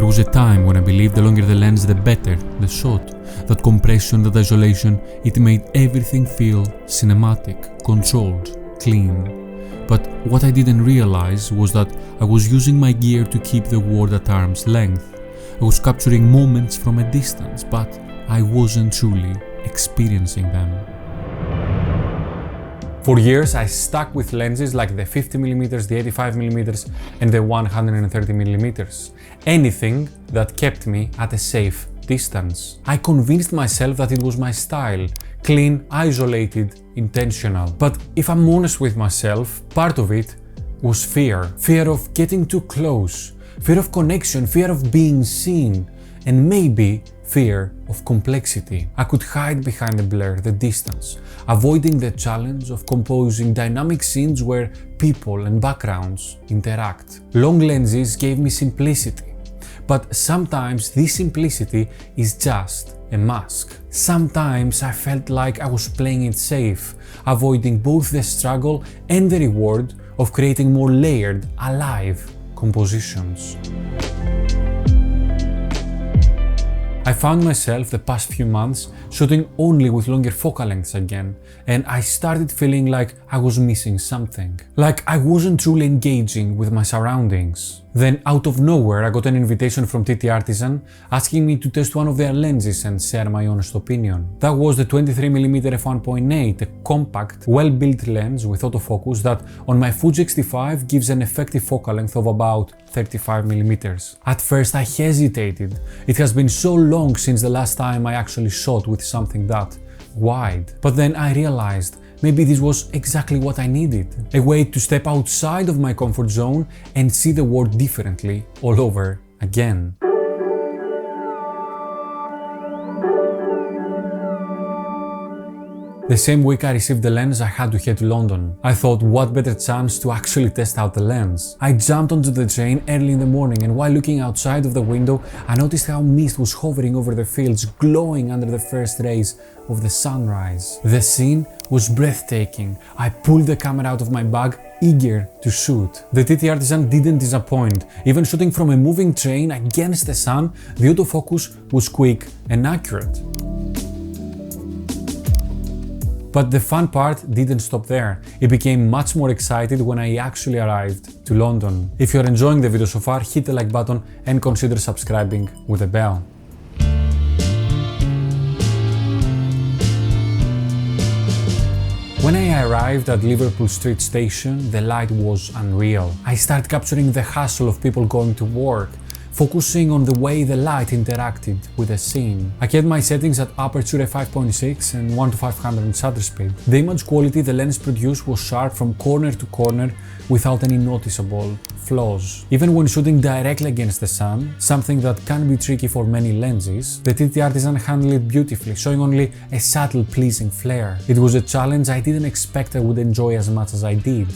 was a time when I believed the longer the lens, the better the shot. That compression, that isolation, it made everything feel cinematic, controlled, clean. But what I didn't realize was that I was using my gear to keep the world at arm's length. I was capturing moments from a distance, but I wasn't truly experiencing them. For years, I stuck with lenses like the 50mm, the 85mm and the 130mm. Anything that kept me at a safe distance. I convinced myself that it was my style. Clean, isolated, intentional. But if I'm honest with myself, part of it was fear. Fear of getting too close. Fear of connection, fear of being seen. And maybe fear of complexity. I could hide behind the blur, the distance, avoiding the challenge of composing dynamic scenes where people and backgrounds interact. Long lenses gave me simplicity, but sometimes this simplicity is just a mask. Sometimes I felt like I was playing it safe, avoiding both the struggle and the reward of creating more layered, alive compositions. I found myself the past few months shooting only with longer focal lengths again, and I started feeling like I was missing something. Like I wasn't truly engaging with my surroundings. Then out of nowhere I got an invitation from TTArtisan asking me to test one of their lenses and share my honest opinion. That was the 23mm f1.8, a compact, well-built lens with autofocus that on my Fuji X-T5 gives an effective focal length of about 35mm. At first I hesitated. It has been so long since the last time I actually shot with something that wide. But then I realized maybe this was exactly what I needed. A way to step outside of my comfort zone and see the world differently all over again. The same week I received the lens, I had to head to London. I thought, what better chance to actually test out the lens. I jumped onto the train early in the morning, and while looking outside of the window, I noticed how mist was hovering over the fields, glowing under the first rays of the sunrise. The scene was breathtaking. I pulled the camera out of my bag, eager to shoot. The TTArtisan didn't disappoint. Even shooting from a moving train against the sun, the autofocus was quick and accurate. But the fun part didn't stop there. It became much more excited when I actually arrived to London. If you're enjoying the video so far, hit the like button and consider subscribing with a bell. When I arrived at Liverpool Street Station, the light was unreal. I started capturing the hustle of people going to work, focusing on the way the light interacted with the scene. I kept my settings at aperture f5.6 and 1:500 shutter speed. The image quality the lens produced was sharp from corner to corner without any noticeable flaws. Even when shooting directly against the sun, something that can be tricky for many lenses, the TTArtisan handled it beautifully, showing only a subtle pleasing flare. It was a challenge I didn't expect I would enjoy as much as I did.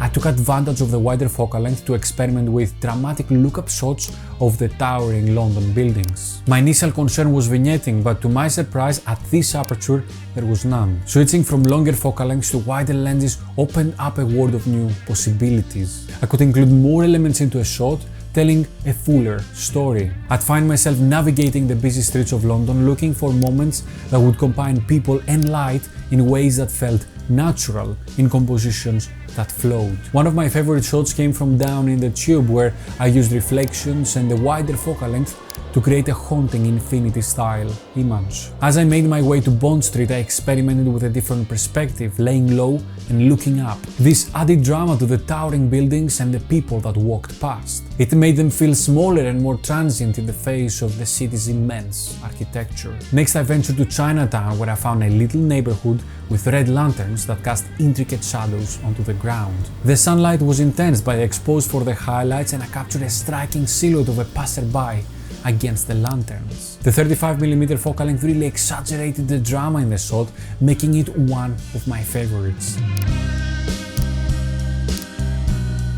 I took advantage of the wider focal length to experiment with dramatic look-up shots of the towering London buildings. My initial concern was vignetting, but to my surprise, at this aperture, there was none. Switching from longer focal lengths to wider lenses opened up a world of new possibilities. I could include more elements into a shot, telling a fuller story. I'd find myself navigating the busy streets of London looking for moments that would combine people and light in ways that felt natural in compositions that flowed. One of my favorite shots came from down in the tube, where I used reflections and the wider focal length to create a haunting infinity style image. As I made my way to Bond Street, I experimented with a different perspective, laying low and looking up. This added drama to the towering buildings and the people that walked past. It made them feel smaller and more transient in the face of the city's immense architecture. Next I ventured to Chinatown, where I found a little neighborhood with red lanterns that cast intricate shadows onto the ground. The sunlight was intense, but I exposed for the highlights and I captured a striking silhouette of a passerby against the lanterns. The 35mm focal length really exaggerated the drama in the shot, making it one of my favorites.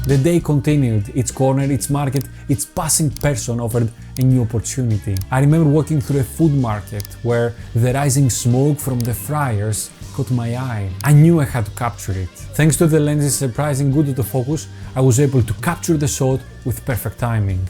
The day continued. Its corner, its market, its passing person offered a new opportunity. I remember walking through a food market where the rising smoke from the fryers caught my eye. I knew I had to capture it. Thanks to the lens's surprising good autofocus, I was able to capture the shot with perfect timing.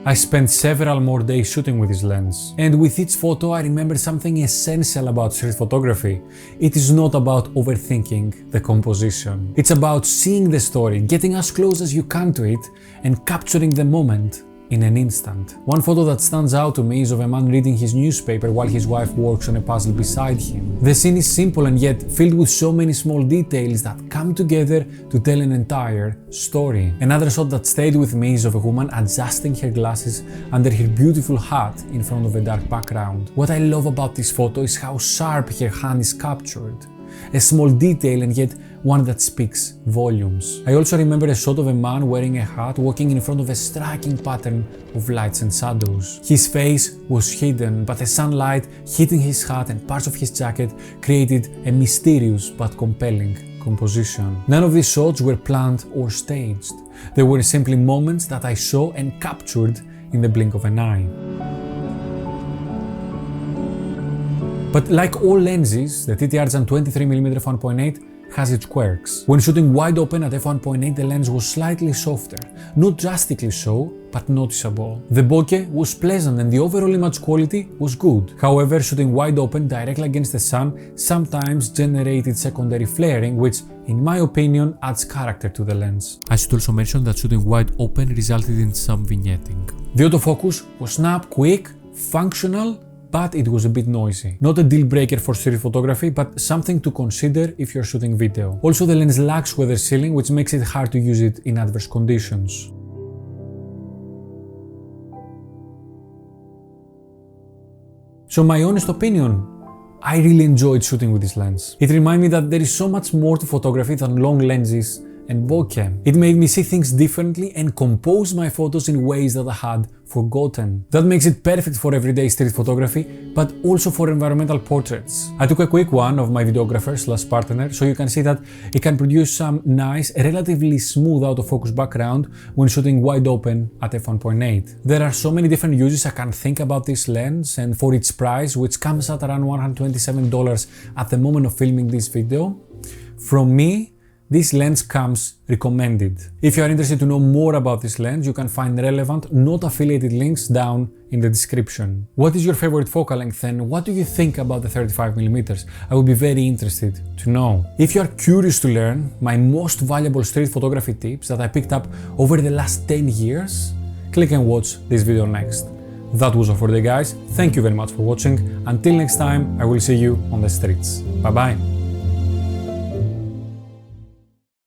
I spent several more days shooting with this lens, and with each photo I remember something essential about street photography. It is not about overthinking the composition. It's about seeing the story, getting as close as you can to it, and capturing the moment in an instant. One photo that stands out to me is of a man reading his newspaper while his wife works on a puzzle beside him. The scene is simple and yet filled with so many small details that come together to tell an entire story. Another shot that stayed with me is of a woman adjusting her glasses under her beautiful hat in front of a dark background. What I love about this photo is how sharp her hand is captured. A small detail and yet one that speaks volumes. I also remember a shot of a man wearing a hat walking in front of a striking pattern of lights and shadows. His face was hidden, but the sunlight hitting his hat and parts of his jacket created a mysterious but compelling composition. None of these shots were planned or staged. They were simply moments that I saw and captured in the blink of an eye. But like all lenses, the TTArtisan 23mm f1.8 has its quirks. When shooting wide open at f1.8, the lens was slightly softer, not drastically so, but noticeable. The bokeh was pleasant and the overall image quality was good. However, shooting wide open directly against the sun sometimes generated secondary flaring, which, in my opinion, adds character to the lens. I should also mention that shooting wide open resulted in some vignetting. The autofocus was snap, quick, functional, but it was a bit noisy. Not a deal breaker for street photography, but something to consider if you're shooting video. Also, the lens lacks weather sealing, which makes it hard to use it in adverse conditions. So my honest opinion, I really enjoyed shooting with this lens. It reminded me that there is so much more to photography than long lenses and bokeh. It made me see things differently and compose my photos in ways that I had forgotten. That makes it perfect for everyday street photography, but also for environmental portraits. I took a quick one of my videographer/partner, so you can see that it can produce some nice, relatively smooth autofocus background when shooting wide open at f1.8. There are so many different uses I can think about this lens, and for its price, which comes at around $127 at the moment of filming this video, from me, this lens comes recommended. If you are interested to know more about this lens, you can find relevant, not affiliated links down in the description. What is your favorite focal length and what do you think about the 35mm? I would be very interested to know. If you are curious to learn my most valuable street photography tips that I picked up over the last 10 years, click and watch this video next. That was all for today, guys. Thank you very much for watching. Until next time, I will see you on the streets. Bye bye.